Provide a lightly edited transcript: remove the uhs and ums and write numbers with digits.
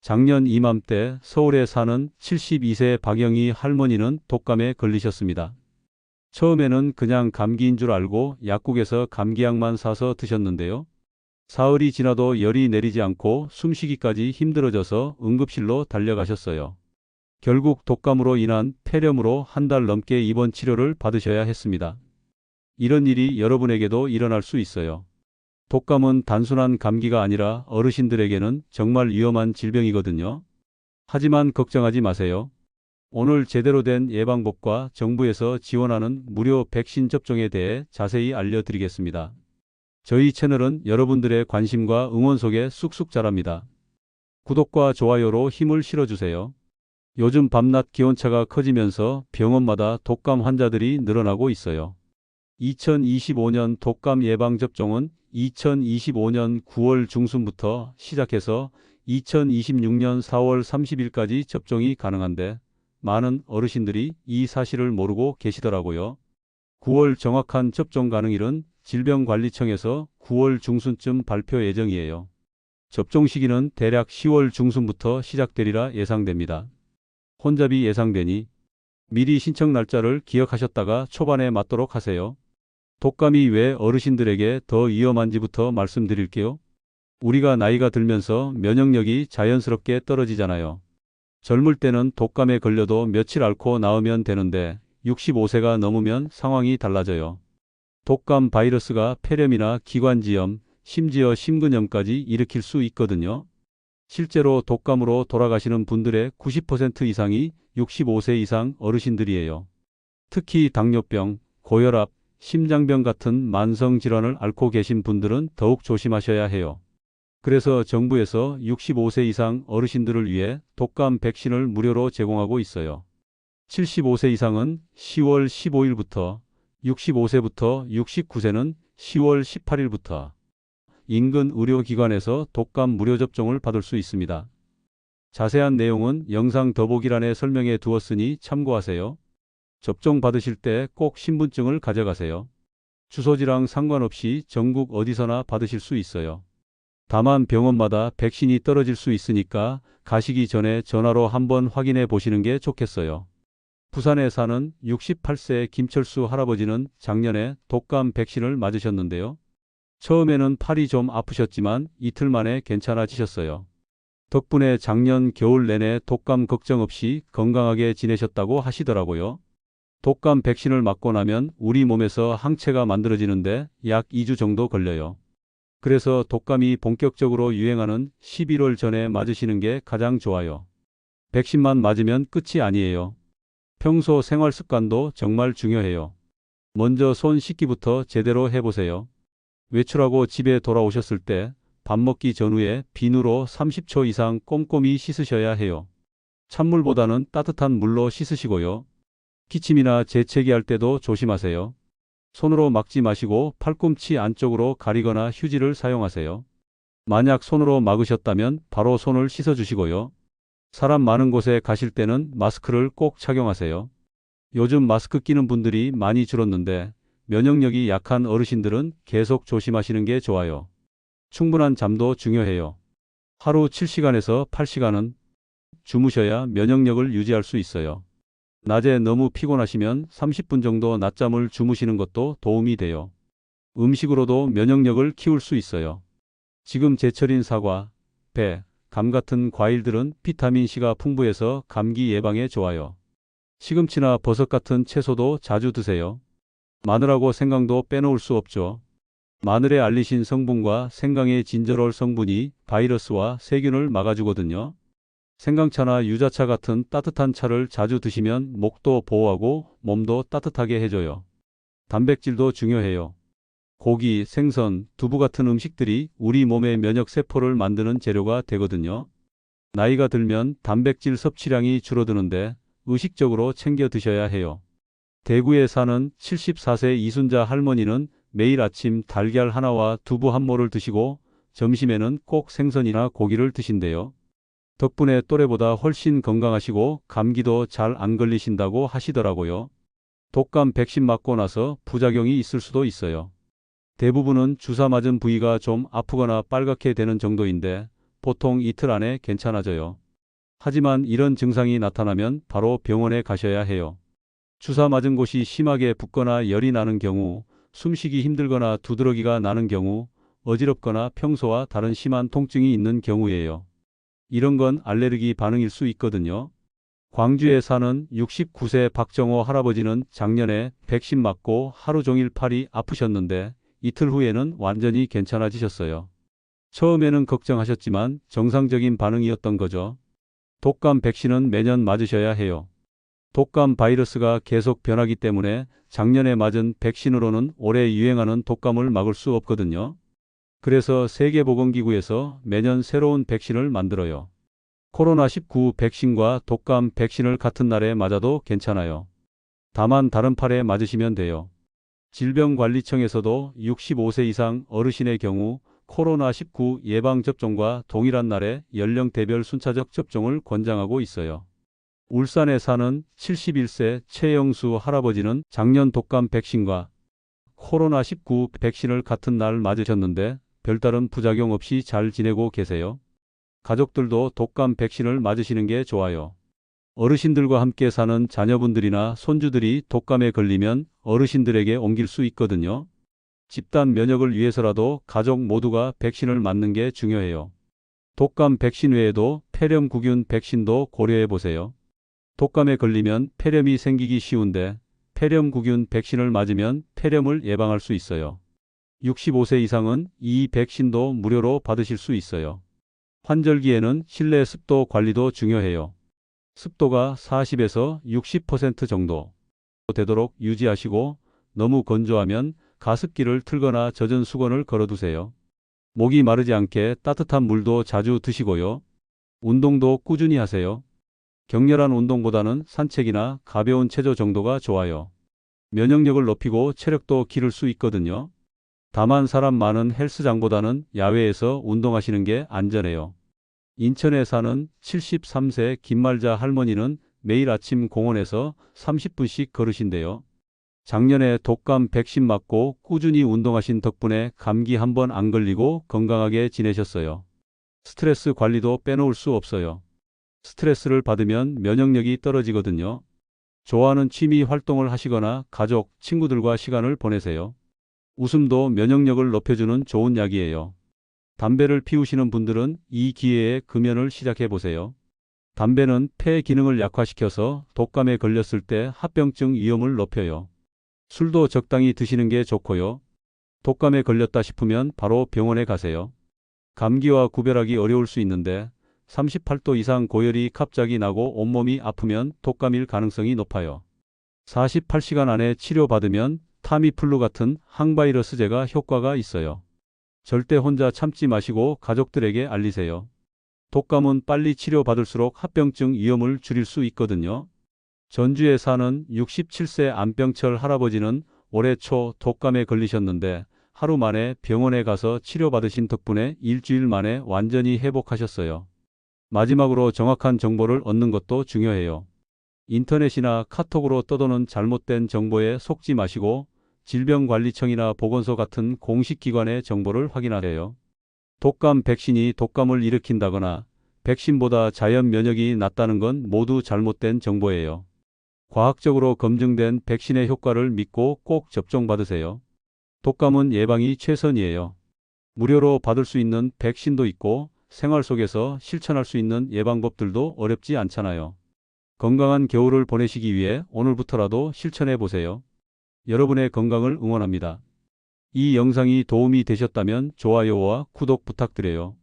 작년 이맘때 서울에 사는 72세 박영희 할머니는 독감에 걸리셨습니다. 처음에는 그냥 감기인 줄 알고 약국에서 감기약만 사서 드셨는데요. 사흘이 지나도 열이 내리지 않고 숨쉬기까지 힘들어져서 응급실로 달려가셨어요. 결국 독감으로 인한 폐렴으로 한 달 넘게 입원 치료를 받으셔야 했습니다. 이런 일이 여러분에게도 일어날 수 있어요. 독감은 단순한 감기가 아니라 어르신들에게는 정말 위험한 질병이거든요. 하지만 걱정하지 마세요. 오늘 제대로 된 예방법과 정부에서 지원하는 무료 백신 접종에 대해 자세히 알려드리겠습니다. 저희 채널은 여러분들의 관심과 응원 속에 쑥쑥 자랍니다. 구독과 좋아요로 힘을 실어주세요. 요즘 밤낮 기온차가 커지면서 병원마다 독감 환자들이 늘어나고 있어요. 2025년 독감 예방접종은 2025년 9월 중순부터 시작해서 2026년 4월 30일까지 접종이 가능한데 많은 어르신들이 이 사실을 모르고 계시더라고요. 9월 정확한 접종 가능일은 질병관리청에서 9월 중순쯤 발표 예정이에요. 접종 시기는 대략 10월 중순부터 시작되리라 예상됩니다. 혼잡이 예상되니 미리 신청 날짜를 기억하셨다가 초반에 맞도록 하세요. 독감이 왜 어르신들에게 더 위험한지부터 말씀드릴게요. 우리가 나이가 들면서 면역력이 자연스럽게 떨어지잖아요. 젊을 때는 독감에 걸려도 며칠 앓고 나으면 되는데 65세가 넘으면 상황이 달라져요. 독감 바이러스가 폐렴이나 기관지염, 심지어 심근염까지 일으킬 수 있거든요. 실제로 독감으로 돌아가시는 분들의 90% 이상이 65세 이상 어르신들이에요. 특히 당뇨병, 고혈압, 심장병 같은 만성 질환을 앓고 계신 분들은 더욱 조심하셔야 해요. 그래서 정부에서 65세 이상 어르신들을 위해 독감 백신을 무료로 제공하고 있어요. 75세 이상은 10월 15일부터, 65세부터 69세는 10월 18일부터 인근 의료기관에서 독감 무료 접종을 받을 수 있습니다. 자세한 내용은 영상 더보기란에 설명해 두었으니 참고하세요. 접종 받으실 때 꼭 신분증을 가져가세요. 주소지랑 상관없이 전국 어디서나 받으실 수 있어요. 다만 병원마다 백신이 떨어질 수 있으니까 가시기 전에 전화로 한번 확인해 보시는 게 좋겠어요. 부산에 사는 68세 김철수 할아버지는 작년에 독감 백신을 맞으셨는데요. 처음에는 팔이 좀 아프셨지만 이틀 만에 괜찮아지셨어요. 덕분에 작년 겨울 내내 독감 걱정 없이 건강하게 지내셨다고 하시더라고요. 독감 백신을 맞고 나면 우리 몸에서 항체가 만들어지는데 약 2주 정도 걸려요. 그래서 독감이 본격적으로 유행하는 11월 전에 맞으시는 게 가장 좋아요. 백신만 맞으면 끝이 아니에요. 평소 생활 습관도 정말 중요해요. 먼저 손 씻기부터 제대로 해보세요. 외출하고 집에 돌아오셨을 때 밥 먹기 전후에 비누로 30초 이상 꼼꼼히 씻으셔야 해요. 찬물보다는 따뜻한 물로 씻으시고요. 기침이나 재채기 할 때도 조심하세요. 손으로 막지 마시고 팔꿈치 안쪽으로 가리거나 휴지를 사용하세요. 만약 손으로 막으셨다면 바로 손을 씻어주시고요. 사람 많은 곳에 가실 때는 마스크를 꼭 착용하세요. 요즘 마스크 끼는 분들이 많이 줄었는데 면역력이 약한 어르신들은 계속 조심하시는 게 좋아요. 충분한 잠도 중요해요. 하루 7시간에서 8시간은 주무셔야 면역력을 유지할 수 있어요. 낮에 너무 피곤하시면 30분 정도 낮잠을 주무시는 것도 도움이 돼요. 음식으로도 면역력을 키울 수 있어요. 지금 제철인 사과, 배, 감 같은 과일들은 비타민C가 풍부해서 감기 예방에 좋아요. 시금치나 버섯 같은 채소도 자주 드세요. 마늘하고 생강도 빼놓을 수 없죠. 마늘의 알리신 성분과 생강의 진저롤 성분이 바이러스와 세균을 막아주거든요. 생강차나 유자차 같은 따뜻한 차를 자주 드시면 목도 보호하고 몸도 따뜻하게 해줘요. 단백질도 중요해요. 고기, 생선, 두부 같은 음식들이 우리 몸의 면역세포를 만드는 재료가 되거든요. 나이가 들면 단백질 섭취량이 줄어드는데 의식적으로 챙겨 드셔야 해요. 대구에 사는 74세 이순자 할머니는 매일 아침 달걀 하나와 두부 한 모를 드시고 점심에는 꼭 생선이나 고기를 드신대요. 덕분에 또래보다 훨씬 건강하시고 감기도 잘 안 걸리신다고 하시더라고요. 독감 백신 맞고 나서 부작용이 있을 수도 있어요. 대부분은 주사 맞은 부위가 좀 아프거나 빨갛게 되는 정도인데 보통 이틀 안에 괜찮아져요. 하지만 이런 증상이 나타나면 바로 병원에 가셔야 해요. 주사 맞은 곳이 심하게 붓거나 열이 나는 경우, 숨쉬기 힘들거나 두드러기가 나는 경우, 어지럽거나 평소와 다른 심한 통증이 있는 경우예요. 이런 건 알레르기 반응일 수 있거든요. 광주에 사는 69세 박정호 할아버지는 작년에 백신 맞고 하루 종일 팔이 아프셨는데 이틀 후에는 완전히 괜찮아지셨어요. 처음에는 걱정하셨지만 정상적인 반응이었던 거죠. 독감 백신은 매년 맞으셔야 해요. 독감 바이러스가 계속 변하기 때문에 작년에 맞은 백신으로는 올해 유행하는 독감을 막을 수 없거든요. 그래서 세계보건기구에서 매년 새로운 백신을 만들어요. 코로나19 백신과 독감 백신을 같은 날에 맞아도 괜찮아요. 다만 다른 팔에 맞으시면 돼요. 질병관리청에서도 65세 이상 어르신의 경우 코로나19 예방접종과 동일한 날에 연령대별 순차적 접종을 권장하고 있어요. 울산에 사는 71세 최영수 할아버지는 작년 독감 백신과 코로나19 백신을 같은 날 맞으셨는데 별다른 부작용 없이 잘 지내고 계세요. 가족들도 독감 백신을 맞으시는 게 좋아요. 어르신들과 함께 사는 자녀분들이나 손주들이 독감에 걸리면 어르신들에게 옮길 수 있거든요. 집단 면역을 위해서라도 가족 모두가 백신을 맞는 게 중요해요. 독감 백신 외에도 폐렴구균 백신도 고려해 보세요. 독감에 걸리면 폐렴이 생기기 쉬운데 폐렴구균 백신을 맞으면 폐렴을 예방할 수 있어요. 65세 이상은 이 백신도 무료로 받으실 수 있어요. 환절기에는 실내 습도 관리도 중요해요. 습도가 40에서 60% 정도 되도록 유지하시고 너무 건조하면 가습기를 틀거나 젖은 수건을 걸어두세요. 목이 마르지 않게 따뜻한 물도 자주 드시고요. 운동도 꾸준히 하세요. 격렬한 운동보다는 산책이나 가벼운 체조 정도가 좋아요. 면역력을 높이고 체력도 기를 수 있거든요. 다만 사람 많은 헬스장보다는 야외에서 운동하시는 게 안전해요. 인천에 사는 73세 김말자 할머니는 매일 아침 공원에서 30분씩 걸으신대요. 작년에 독감 백신 맞고 꾸준히 운동하신 덕분에 감기 한 번 안 걸리고 건강하게 지내셨어요. 스트레스 관리도 빼놓을 수 없어요. 스트레스를 받으면 면역력이 떨어지거든요. 좋아하는 취미 활동을 하시거나 가족, 친구들과 시간을 보내세요. 웃음도 면역력을 높여주는 좋은 약이에요. 담배를 피우시는 분들은 이 기회에 금연을 시작해 보세요. 담배는 폐 기능을 약화시켜서 독감에 걸렸을 때 합병증 위험을 높여요. 술도 적당히 드시는 게 좋고요. 독감에 걸렸다 싶으면 바로 병원에 가세요. 감기와 구별하기 어려울 수 있는데 38도 이상 고열이 갑자기 나고 온몸이 아프면 독감일 가능성이 높아요. 48시간 안에 치료받으면 타미플루 같은 항바이러스제가 효과가 있어요. 절대 혼자 참지 마시고 가족들에게 알리세요. 독감은 빨리 치료받을수록 합병증 위험을 줄일 수 있거든요. 전주에 사는 67세 안병철 할아버지는 올해 초 독감에 걸리셨는데 하루 만에 병원에 가서 치료받으신 덕분에 일주일 만에 완전히 회복하셨어요. 마지막으로 정확한 정보를 얻는 것도 중요해요. 인터넷이나 카톡으로 떠도는 잘못된 정보에 속지 마시고 질병관리청이나 보건소 같은 공식 기관의 정보를 확인하세요. 독감 백신이 독감을 일으킨다거나 백신보다 자연 면역이 낮다는 건 모두 잘못된 정보예요. 과학적으로 검증된 백신의 효과를 믿고 꼭 접종받으세요. 독감은 예방이 최선이에요. 무료로 받을 수 있는 백신도 있고 생활 속에서 실천할 수 있는 예방법들도 어렵지 않잖아요. 건강한 겨울을 보내시기 위해 오늘부터라도 실천해 보세요. 여러분의 건강을 응원합니다. 이 영상이 도움이 되셨다면 좋아요와 구독 부탁드려요.